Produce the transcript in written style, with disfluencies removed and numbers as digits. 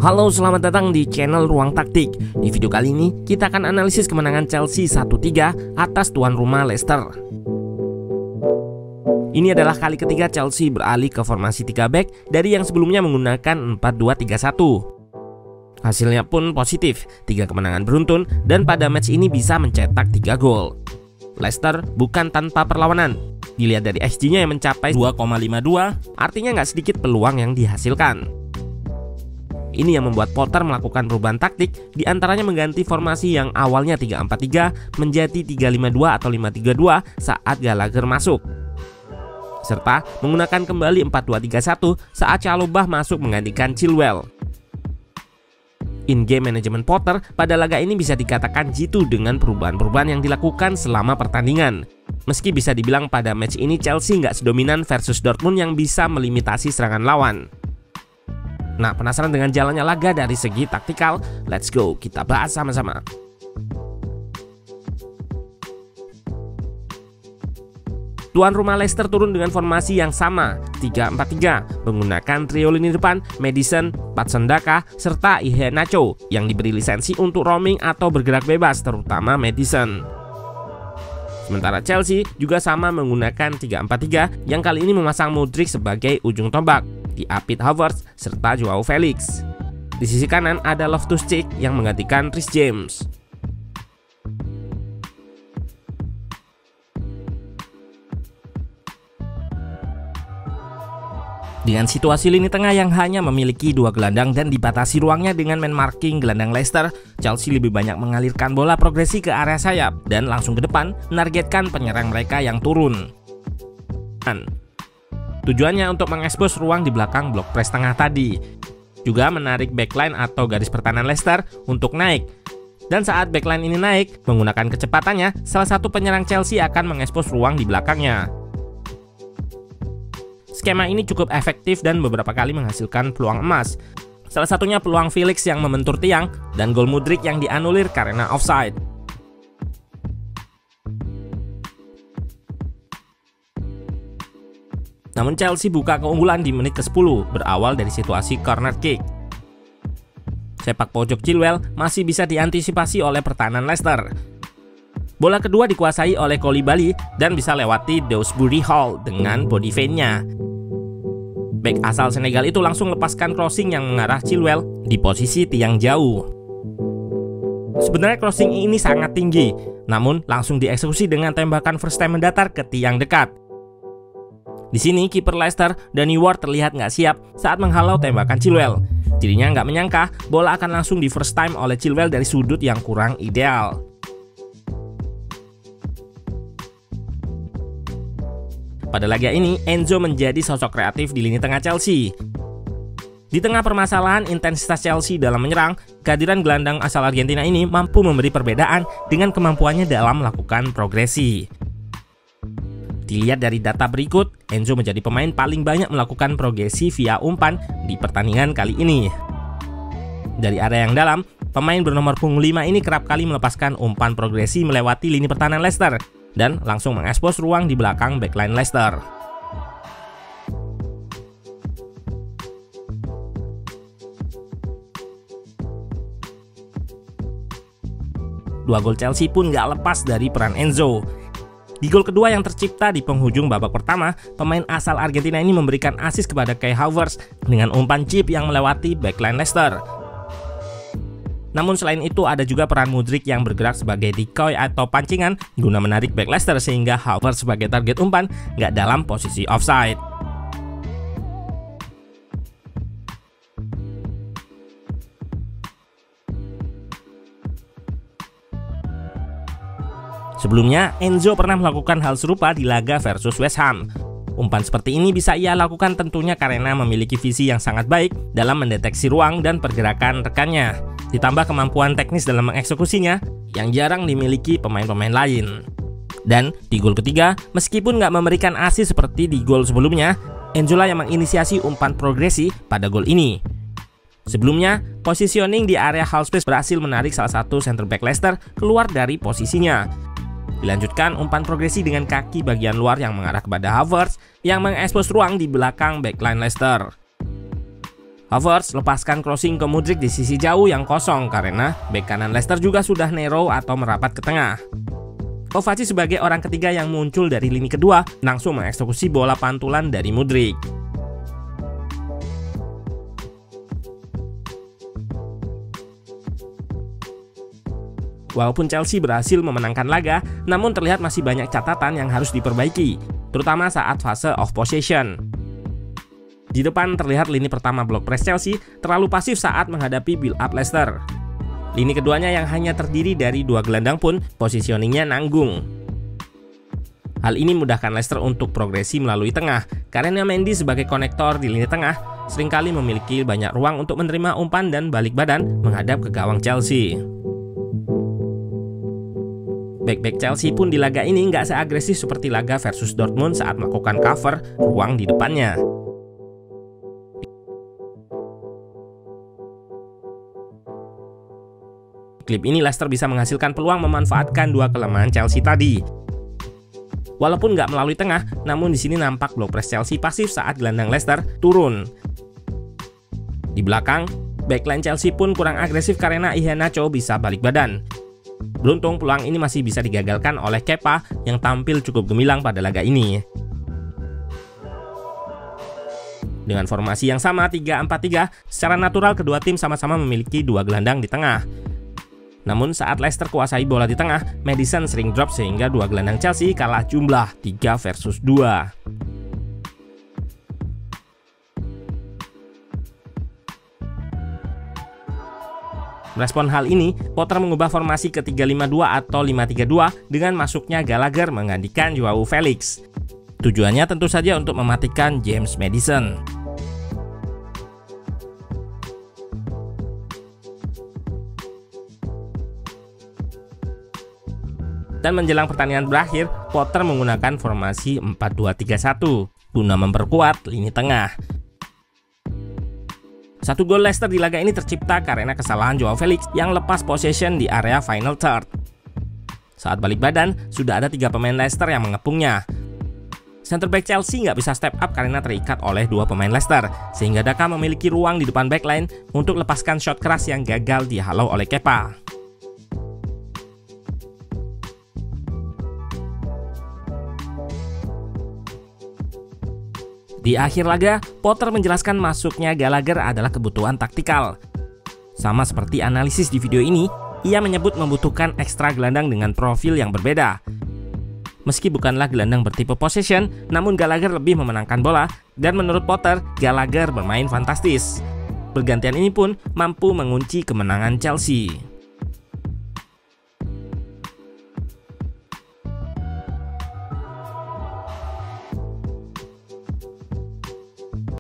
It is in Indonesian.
Halo, selamat datang di channel Ruang Taktik. Di video kali ini kita akan analisis kemenangan Chelsea 1-3 atas tuan rumah Leicester. Ini adalah kali ketiga Chelsea beralih ke formasi 3 back dari yang sebelumnya menggunakan 4-2-3-1. Hasilnya pun positif, 3 kemenangan beruntun dan pada match ini bisa mencetak 3 gol. Leicester bukan tanpa perlawanan. Dilihat dari XG-nya yang mencapai 2,52, artinya nggak sedikit peluang yang dihasilkan. Ini yang membuat Potter melakukan perubahan taktik, diantaranya mengganti formasi yang awalnya 3-4-3 menjadi 3-5-2 atau 5-3-2 saat Gallagher masuk, serta menggunakan kembali 4-2-3-1 saat Chalobah masuk menggantikan Chilwell. In-game manajemen Potter pada laga ini bisa dikatakan jitu dengan perubahan-perubahan yang dilakukan selama pertandingan. Meski bisa dibilang pada match ini Chelsea nggak sedominan versus Dortmund yang bisa melimitasi serangan lawan. Nah, penasaran dengan jalannya laga dari segi taktikal? Let's go, kita bahas sama-sama. Tuan rumah Leicester turun dengan formasi yang sama, 3-4-3, menggunakan trio lini depan Maddison, Patson Daka, serta Iheanacho yang diberi lisensi untuk roaming atau bergerak bebas, terutama Maddison. Sementara Chelsea juga sama menggunakan 3-4-3 yang kali ini memasang Mudryk sebagai ujung tombak, diapit Havertz serta Joao Felix. Di sisi kanan ada Loftus-Cheek yang menggantikan Reece James. Dengan situasi lini tengah yang hanya memiliki 2 gelandang dan dibatasi ruangnya dengan man marking gelandang Leicester, Chelsea lebih banyak mengalirkan bola progresi ke area sayap dan langsung ke depan menargetkan penyerang mereka yang turun. Tujuannya untuk mengekspos ruang di belakang blok press tengah tadi, juga menarik backline atau garis pertahanan Leicester untuk naik. Dan saat backline ini naik, menggunakan kecepatannya, salah satu penyerang Chelsea akan mengekspos ruang di belakangnya. Skema ini cukup efektif dan beberapa kali menghasilkan peluang emas. Salah satunya peluang Felix yang membentur tiang dan gol Mudryk yang dianulir karena offside. Namun Chelsea buka keunggulan di menit ke-10 berawal dari situasi corner kick. Sepak pojok Chilwell masih bisa diantisipasi oleh pertahanan Leicester. Bola kedua dikuasai oleh Koulibaly dan bisa lewati Dewsbury Hall dengan body feint-nya. Bek asal Senegal itu langsung lepaskan crossing yang mengarah Chilwell di posisi tiang jauh. Sebenarnya crossing ini sangat tinggi, namun langsung dieksekusi dengan tembakan first time mendatar ke tiang dekat. Di sini kiper Leicester, Danny Ward terlihat nggak siap saat menghalau tembakan Chilwell. Jadinya nggak menyangka bola akan langsung di first time oleh Chilwell dari sudut yang kurang ideal. Pada laga ini, Enzo menjadi sosok kreatif di lini tengah Chelsea. Di tengah permasalahan intensitas Chelsea dalam menyerang, kehadiran gelandang asal Argentina ini mampu memberi perbedaan dengan kemampuannya dalam melakukan progresi. Dilihat dari data berikut, Enzo menjadi pemain paling banyak melakukan progresi via umpan di pertandingan kali ini. Dari area yang dalam, pemain bernomor punggung 5 ini kerap kali melepaskan umpan progresi melewati lini pertahanan Leicester dan langsung mengekspos ruang di belakang backline Leicester. Dua gol Chelsea pun gak lepas dari peran Enzo. Di gol kedua yang tercipta di penghujung babak pertama, pemain asal Argentina ini memberikan assist kepada Kai Havertz dengan umpan chip yang melewati backline Leicester. Namun selain itu ada juga peran Mudryk yang bergerak sebagai decoy atau pancingan guna menarik back Leicester sehingga Havertz sebagai target umpan nggak dalam posisi offside. Sebelumnya, Enzo pernah melakukan hal serupa di laga versus West Ham. Umpan seperti ini bisa ia lakukan tentunya karena memiliki visi yang sangat baik dalam mendeteksi ruang dan pergerakan rekannya, ditambah kemampuan teknis dalam mengeksekusinya yang jarang dimiliki pemain-pemain lain. Dan di gol ketiga, meskipun nggak memberikan assist seperti di gol sebelumnya, Enzo lah yang menginisiasi umpan progresi pada gol ini. Sebelumnya, positioning di area half space berhasil menarik salah satu center back Leicester keluar dari posisinya. Dilanjutkan umpan progresi dengan kaki bagian luar yang mengarah kepada Havertz yang mengekspos ruang di belakang backline Leicester. Havertz lepaskan crossing ke Mudryk di sisi jauh yang kosong karena bek kanan Leicester juga sudah narrow atau merapat ke tengah. Kovacic sebagai orang ketiga yang muncul dari lini kedua langsung mengeksekusi bola pantulan dari Mudryk. Walaupun Chelsea berhasil memenangkan laga, namun terlihat masih banyak catatan yang harus diperbaiki, terutama saat fase of possession. Di depan terlihat lini pertama blok press Chelsea terlalu pasif saat menghadapi build up Leicester. Lini keduanya yang hanya terdiri dari 2 gelandang pun positioningnya nanggung. Hal ini memudahkan Leicester untuk progresi melalui tengah, karena Mendy sebagai konektor di lini tengah seringkali memiliki banyak ruang untuk menerima umpan dan balik badan menghadap ke gawang Chelsea. Bek-bek Chelsea pun di laga ini nggak seagresif seperti laga versus Dortmund saat melakukan cover ruang di depannya. Klip ini Leicester bisa menghasilkan peluang memanfaatkan 2 kelemahan Chelsea tadi. Walaupun nggak melalui tengah, namun di sini nampak blok press Chelsea pasif saat gelandang Leicester turun. Di belakang, backline Chelsea pun kurang agresif karena Iheanacho bisa balik badan. Beruntung peluang ini masih bisa digagalkan oleh Kepa yang tampil cukup gemilang pada laga ini. Dengan formasi yang sama 3-4-3, secara natural kedua tim sama-sama memiliki 2 gelandang di tengah. Namun saat Leicester kuasai bola di tengah, Maddison sering drop sehingga 2 gelandang Chelsea kalah jumlah 3 versus 2. Merespon hal ini, Potter mengubah formasi ke 3-5-2 atau 5-3-2 dengan masuknya Gallagher menggantikan Joao Felix. Tujuannya tentu saja untuk mematikan James Maddison. Dan menjelang pertandingan berakhir, Potter menggunakan formasi 4-2-3-1 guna memperkuat lini tengah. 1 gol Leicester di laga ini tercipta karena kesalahan Joao Felix yang lepas possession di area final third. Saat balik badan, sudah ada 3 pemain Leicester yang mengepungnya. Center back Chelsea nggak bisa step up karena terikat oleh 2 pemain Leicester, sehingga Daka memiliki ruang di depan backline untuk lepaskan shot keras yang gagal dihalau oleh Kepa. Di akhir laga, Potter menjelaskan masuknya Gallagher adalah kebutuhan taktikal. Sama seperti analisis di video ini, ia menyebut membutuhkan ekstra gelandang dengan profil yang berbeda. Meski bukanlah gelandang bertipe possession, namun Gallagher lebih memenangkan bola, dan menurut Potter, Gallagher bermain fantastis. Pergantian ini pun mampu mengunci kemenangan Chelsea.